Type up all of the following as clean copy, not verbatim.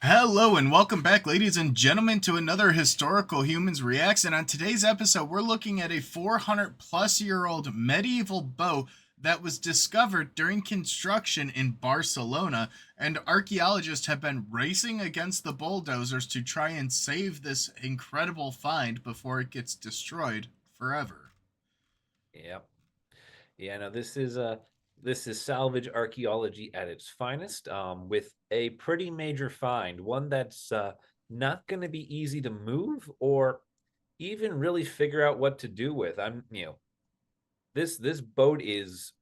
Hello and welcome back, ladies and gentlemen, to another Historical Humans Reacts. And on today's episode, we're looking at a 400 plus year old medieval boat that was discovered during construction in Barcelona. And archaeologists have been racing against the bulldozers to try and save this incredible find before it gets destroyed forever. Yep. Yeah, no, this is salvage archaeology at its finest, with a pretty major find, one that's not going to be easy to move or even really figure out what to do with. This boat is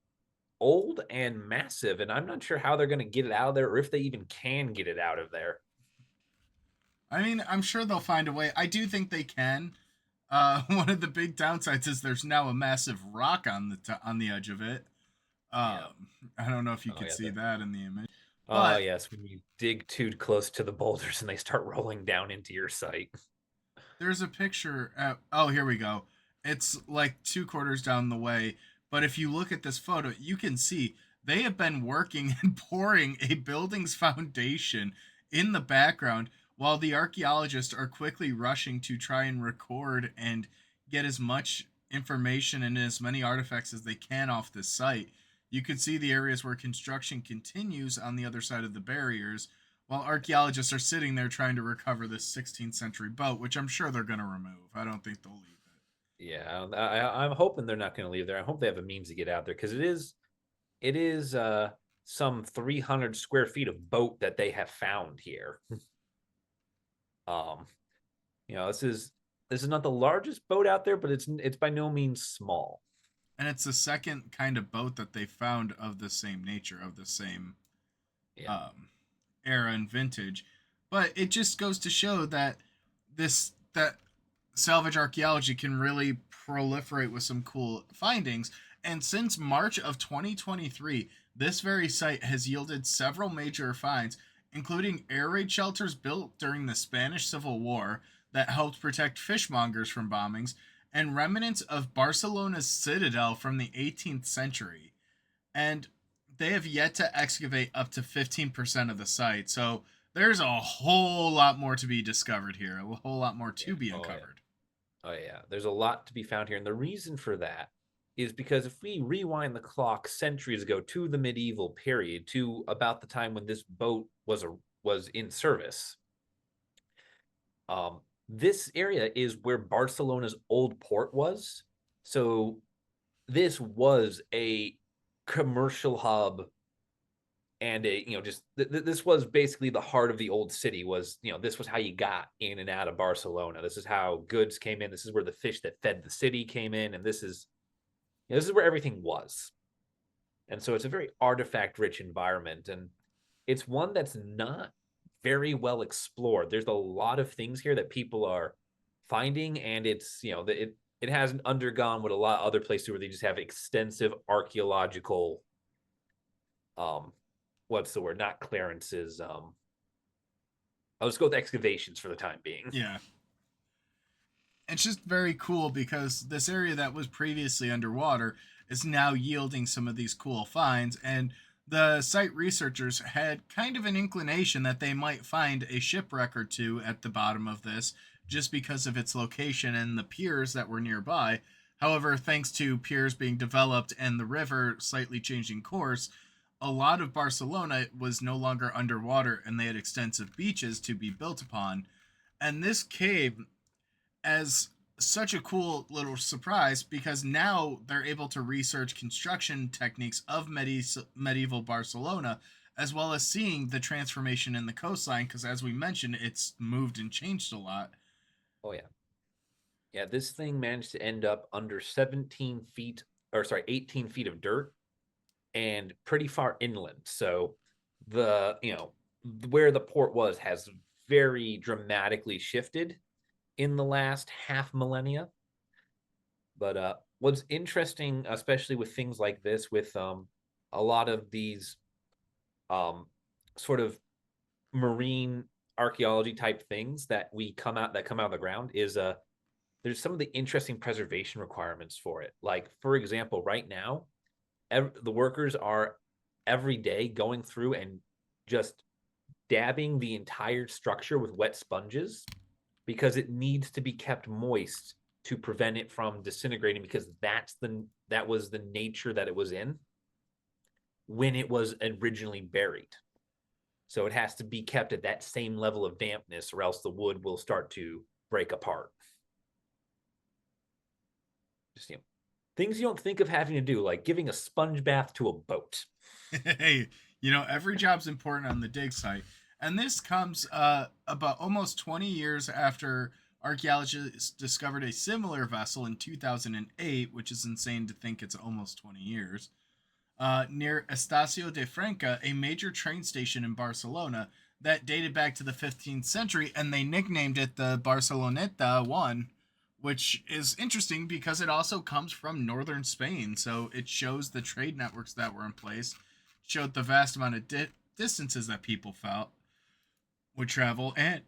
old and massive, and I'm not sure how they're going to get it out of there or if they even can get it out of there. I mean, I'm sure they'll find a way. I do think they can. One of the big downsides is there's now a massive rock on on the edge of it. Yeah. I don't know if you Oh could yeah. see that in the image, Oh but yes, when you dig too close to the boulders and they start rolling down into your sight. there's a picture. Oh, here we go. It's like two quarters down the way. But if you look at this photo, you can see they have been working and pouring a building's foundation in the background while the archaeologists are quickly rushing to try and record and get as much information and as many artifacts as they can off this site. You could see the areas where construction continues on the other side of the barriers, while archaeologists are sitting there trying to recover this 16th century boat, which I'm sure they're going to remove. I don't think they'll leave it. Yeah, I'm hoping they're not going to leave there. I hope they have a means to get out there because it is some 300 square feet of boat that they have found here. Um, this is not the largest boat out there, but it's by no means small. And it's the second kind of boat that they found of the same nature, of the same Yeah. um, era and vintage. But it just goes to show that that salvage archaeology can really proliferate with some cool findings. And since March of 2023, this very site has yielded several major finds, including air raid shelters built during the Spanish Civil War that helped protect fishmongers from bombings, and remnants of Barcelona's citadel from the 18th century. And they have yet to excavate up to 15% of the site. So there's a whole lot more to be discovered here, a whole lot more Yeah. to be Oh yeah. uncovered. Oh yeah. There's a lot to be found here, and the reason for that is because if we rewind the clock centuries ago to the medieval period, to about the time when this boat was in service, this area is where Barcelona's old port was. So this was a commercial hub and this was basically the heart of the old city. This was how you got in and out of Barcelona. This is how goods came in. This is where the fish that fed the city came in, and this is where everything was. And so it's a very artifact rich environment, and it's one that's not very well explored. There's a lot of things here that people are finding, and it hasn't undergone what a lot of other places where they just have extensive archaeological um what's the word? Not clearances. I'll just go with excavations for the time being. Yeah. It's just very cool because this area that was previously underwater is now yielding some of these cool finds. And the site researchers had kind of an inclination that they might find a shipwreck or two at the bottom of this just because of its location and the piers that were nearby. However, thanks to piers being developed and the river slightly changing course, a lot of Barcelona was no longer underwater and they had extensive beaches to be built upon. And this cave, as such a cool little surprise, because now they're able to research construction techniques of medieval Barcelona, as well as seeing the transformation in the coastline, because as we mentioned, it's moved and changed a lot. Oh yeah. Yeah, this thing managed to end up under 17 feet, or sorry, 18 feet of dirt and pretty far inland. So the, you know, where the port was has very dramatically shifted in the last half millennia. But what's interesting, especially with things like this, with a lot of these um sort of marine archaeology type things that come out of the ground, is there's some of the interesting preservation requirements for it. Like, for example, right now, the workers are every day going through and just dabbing the entire structure with wet sponges because it needs to be kept moist to prevent it from disintegrating, because that was the nature that it was in when it was originally buried. So it has to be kept at that same level of dampness, or else the wood will start to break apart. Just, things you don't think of having to do, like giving a sponge bath to a boat. Hey, every job's important on the dig site. And this comes about almost 20 years after archaeologists discovered a similar vessel in 2008, which is insane to think it's almost 20 years, near Estacio de Franca, a major train station in Barcelona that dated back to the 15th century, and they nicknamed it the Barceloneta 1, which is interesting because it also comes from northern Spain. So it shows the trade networks that were in place, showed the vast amount of distances that people felt would travel, and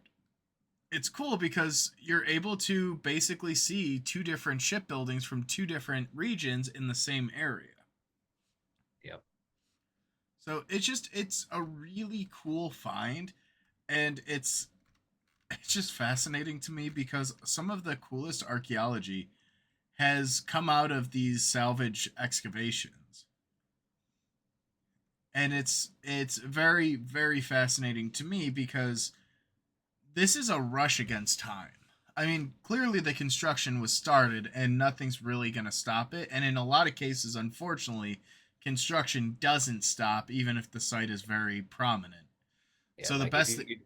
it's cool because you're able to basically see two different shipbuildings from two different regions in the same area. Yep. So it's a really cool find, and it's just fascinating to me because some of the coolest archaeology has come out of these salvage excavations. And it's very very fascinating to me because this is a rush against time. I mean, clearly the construction was started and nothing's really going to stop it. And in a lot of cases, unfortunately, construction doesn't stop even if the site is very prominent. Yeah, So the like if best you, thing,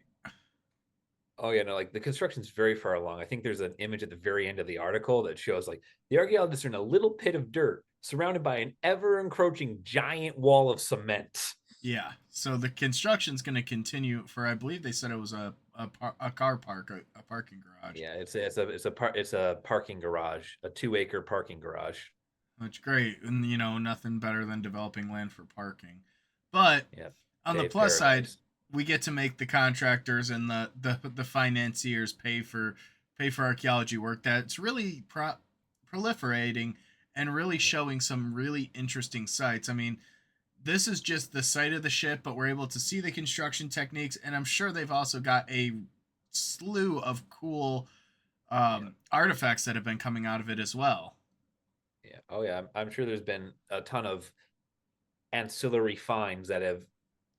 oh yeah, no, like the construction's very far along. I think there's an image at the very end of the article that shows like the archaeologists are in a little pit of dirt surrounded by an ever encroaching giant wall of cement. yeah. So the construction's going to continue for, I believe they said it was a car park, a parking garage. Yeah, it's a parking garage, a 2 acre parking garage. Which great, and nothing better than developing land for parking. But Yeah, on the paved plus side, paradise. we get to make the contractors and the financiers pay for archaeology work that's really proliferating and really Yeah, showing some really interesting sites. I mean, this is just the site of the ship, but we're able to see the construction techniques, and I'm sure they've also got a slew of cool yeah, artifacts that have been coming out of it as well. yeah. Oh yeah, I'm sure there's been a ton of ancillary finds that have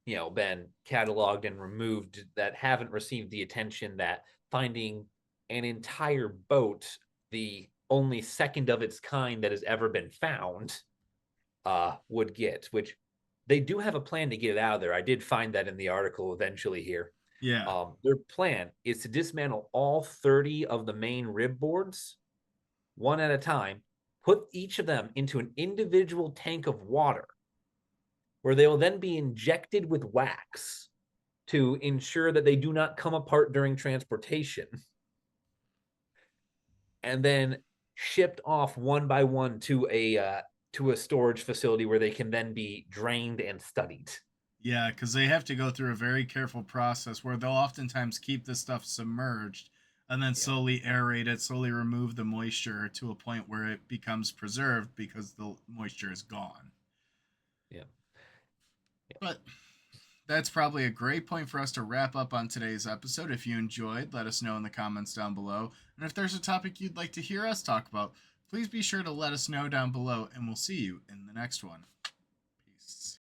been cataloged and removed that haven't received the attention that finding an entire boat, the only second of its kind that has ever been found, would get. Which they do have a plan to get it out of there. I did find that in the article eventually here. Yeah. Their plan is to dismantle all 30 of the main rib boards one at a time, put each of them into an individual tank of water, where they will then be injected with wax to ensure that they do not come apart during transportation, and then shipped off one by one to a storage facility where they can then be drained and studied. Yeah, because they have to go through a very careful process where they'll oftentimes keep this stuff submerged and then Yeah, slowly aerate it, slowly remove the moisture to a point where it becomes preserved because the moisture is gone. yeah, But that's probably a great point for us to wrap up on today's episode. If you enjoyed, let us know in the comments down below. And if there's a topic you'd like to hear us talk about, please be sure to let us know down below, and we'll see you in the next one.